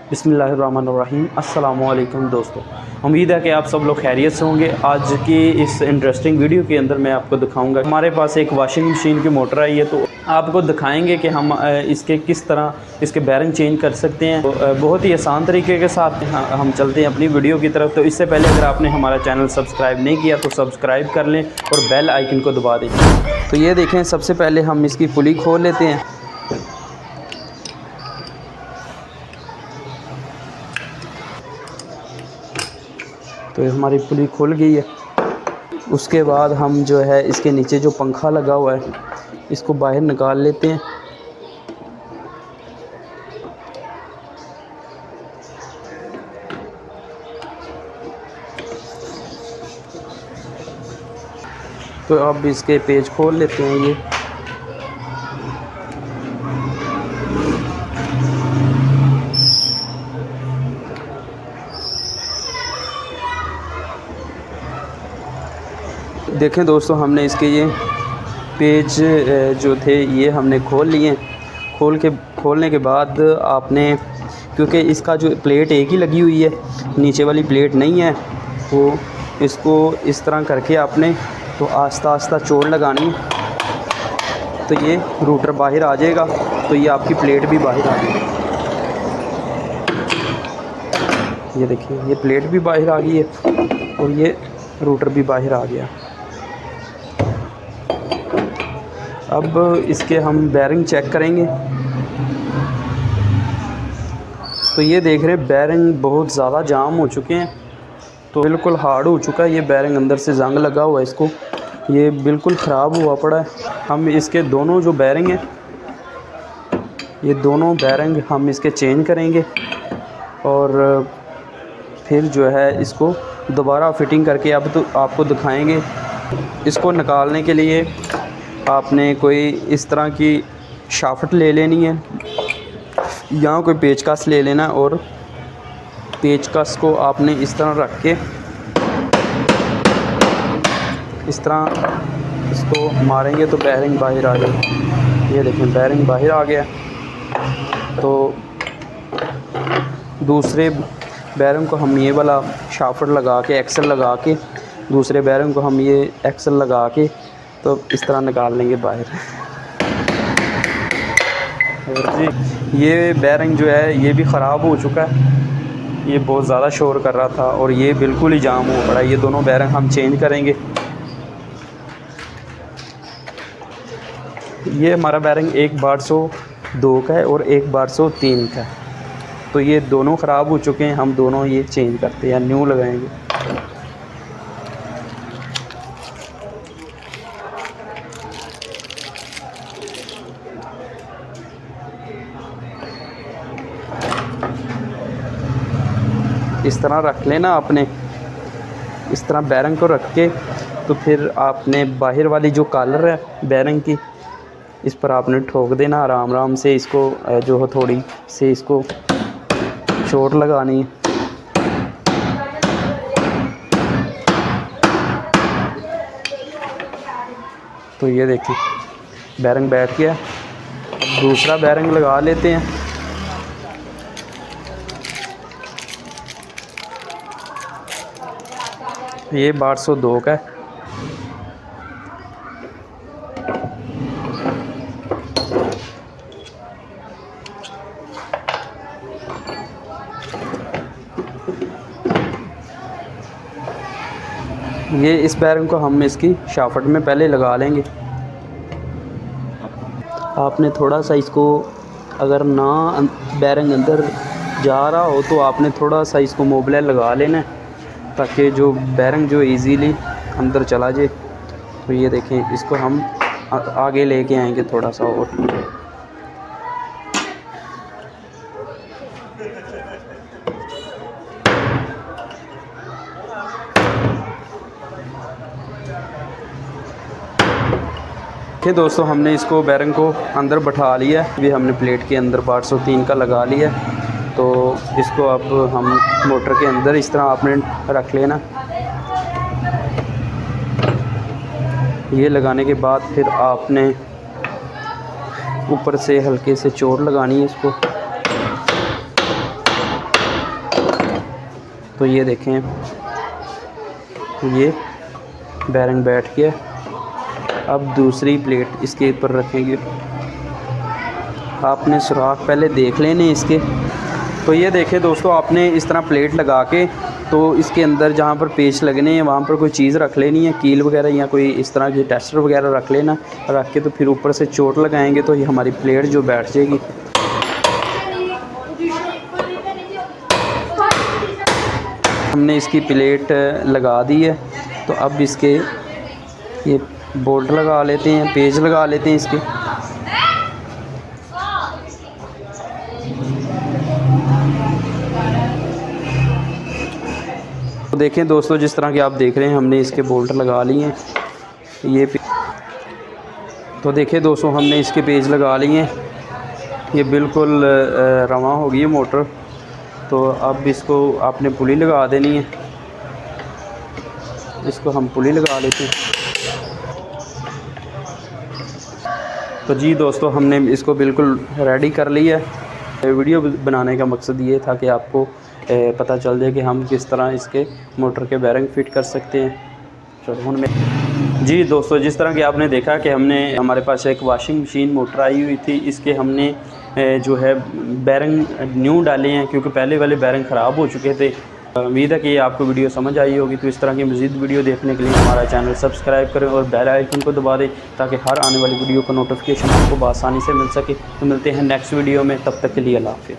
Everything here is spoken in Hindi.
बिस्मिल्लाहिर्रहमानिर्रहीम। अस्सलामुअलैकुम दोस्तों, उम्मीद है कि आप सब लोग खैरियत से होंगे। आज की इस इंटरेस्टिंग वीडियो के अंदर मैं आपको दिखाऊंगा, हमारे पास एक वॉशिंग मशीन की मोटर आई है, तो आपको दिखाएंगे कि हम इसके किस तरह इसके बैरिंग चेंज कर सकते हैं। तो बहुत ही आसान तरीके के साथ हम चलते हैं अपनी वीडियो की तरफ। तो इससे पहले अगर आपने हमारा चैनल सब्सक्राइब नहीं किया तो सब्सक्राइब कर लें और बेल आइकन को दबा दें। तो ये देखें, सबसे पहले हम इसकी पुली खोल लेते हैं। तो हमारी पुली खुल गई है। उसके बाद हम जो है इसके नीचे जो पंखा लगा हुआ है इसको बाहर निकाल लेते हैं। तो अब इसके पेज खोल लेते हैं। ये देखें दोस्तों, हमने इसके ये पेज जो थे ये हमने खोल लिए। खोलने के बाद आपने, क्योंकि इसका जो प्लेट एक ही लगी हुई है, नीचे वाली प्लेट नहीं है, तो इसको इस तरह करके आपने तो आस्ता आस्ता चोट लगानी। तो ये रूटर बाहर आ जाएगा, तो ये आपकी प्लेट भी बाहर आ गई। ये देखिए, ये प्लेट भी बाहर आ गई है और ये रूटर भी बाहर आ गया। अब इसके हम बैरिंग चेक करेंगे। तो ये देख रहे हैं, बैरिंग बहुत ज़्यादा जाम हो चुके हैं, तो बिल्कुल हार्ड हो चुका है ये बैरिंग। अंदर से जंग लगा हुआ है इसको, ये बिल्कुल ख़राब हुआ पड़ा है। हम इसके दोनों जो बैरिंग हैं, ये दोनों बैरिंग हम इसके चेंज करेंगे और फिर जो है इसको दोबारा फिटिंग करके अब तो आपको दिखाएंगे। इसको निकालने के लिए आपने कोई इस तरह की शाफ्ट ले लेनी है, यहाँ कोई पेचकस ले लेना, और पेचकस को आपने इस तरह रख के इस तरह इसको मारेंगे तो बैरिंग बाहर आ जाएगी। ये देखें, बैरिंग बाहर आ गया। तो दूसरे बैरिंग को हम ये वाला शाफ्ट लगा के, एक्सल लगा के, दूसरे बैरिंग को हम ये एक्सल लगा के तो इस तरह निकाल लेंगे बाहर। और जी, ये बैरिंग जो है ये भी ख़राब हो चुका है, ये बहुत ज़्यादा शोर कर रहा था और ये बिल्कुल ही जाम हो पड़ा। ये दोनों बैरिंग हम चेंज करेंगे। ये हमारा बैरिंग 1/102 का है और 1/103 का है, तो ये दोनों ख़राब हो चुके हैं। हम दोनों ये चेंज करते हैं, न्यू लगाएंगे। इस तरह रख लेना आपने, इस तरह बैरिंग को रख के, तो फिर आपने बाहर वाली जो कॉलर है बैरिंग की, इस पर आपने ठोक देना आराम आराम से। इसको जो है थोड़ी से इसको चोट लगानी है। तो ये देखिए, बैरिंग बैठ गया। अब दूसरा बैरिंग लगा लेते हैं। ये 1/102 का है। ये इस बैरिंग को हम इसकी शाफ्ट में पहले लगा लेंगे। आपने थोड़ा सा इसको, अगर ना बैरिंग अंदर जा रहा हो तो आपने थोड़ा सा इसको मोबिलाइज लगा लेना है, ताकि जो बैरिंग जो इजीली अंदर चला जाए। तो ये देखें, इसको हम आगे लेके आएंगे थोड़ा सा और। दोस्तों, हमने इसको बैरिंग को अंदर बैठा लिया है। भी हमने प्लेट के अंदर 1/103 का लगा लिया। तो इसको अब हम मोटर के अंदर इस तरह आपने रख लेना। ये लगाने के बाद फिर आपने ऊपर से हल्के से चोट लगानी है इसको। तो ये देखें, ये बैरिंग बैठ गया। अब दूसरी प्लेट इसके ऊपर रखेंगे। आपने सुराख पहले देख लेने इसके। तो ये देखें दोस्तों, आपने इस तरह प्लेट लगा के तो इसके अंदर जहाँ पर पेच लगने हैं वहाँ पर कोई चीज़ रख लेनी है, कील वगैरह या कोई इस तरह की टेस्टर वगैरह रख लेना। रख के तो फिर ऊपर से चोट लगाएंगे तो ये हमारी प्लेट जो बैठ जाएगी। हमने इसकी प्लेट लगा दी है, तो अब इसके ये बोल्ट लगा लेते हैं, पेज लगा लेते हैं इसके। तो देखें दोस्तों, जिस तरह के आप देख रहे हैं हमने इसके बोल्ट लगा लिए हैं। ये तो देखें दोस्तों, हमने इसके पेज लगा लिए हैं। ये बिल्कुल रवां हो गई है मोटर। तो अब इसको आपने पुली लगा देनी है। इसको हम पुली लगा लेते हैं। तो जी दोस्तों, हमने इसको बिल्कुल रेडी कर लिया है। वीडियो बनाने का मकसद ये था कि आपको पता चल जाए कि हम किस तरह इसके मोटर के बैरिंग फिट कर सकते हैं। चलो में जी दोस्तों, जिस तरह कि आपने देखा कि हमारे पास एक वॉशिंग मशीन मोटर आई हुई थी। इसके हमने जो है बैरिंग न्यू डाले हैं, क्योंकि पहले वाले बैरिंग ख़राब हो चुके थे। उम्मीद है कि ये आपको वीडियो समझ आई होगी। तो इस तरह की मज़ीद वीडियो देखने के लिए हमारा चैनल सब्सक्राइब करें और बेल आइकन को दबा दें, ताकि हर आने वाली वीडियो का नोटिफिकेशन आपको आसानी से मिल सके। तो मिलते हैं नेक्स्ट वीडियो में, तब तक के लिए अल्लाह हाफ़िज़।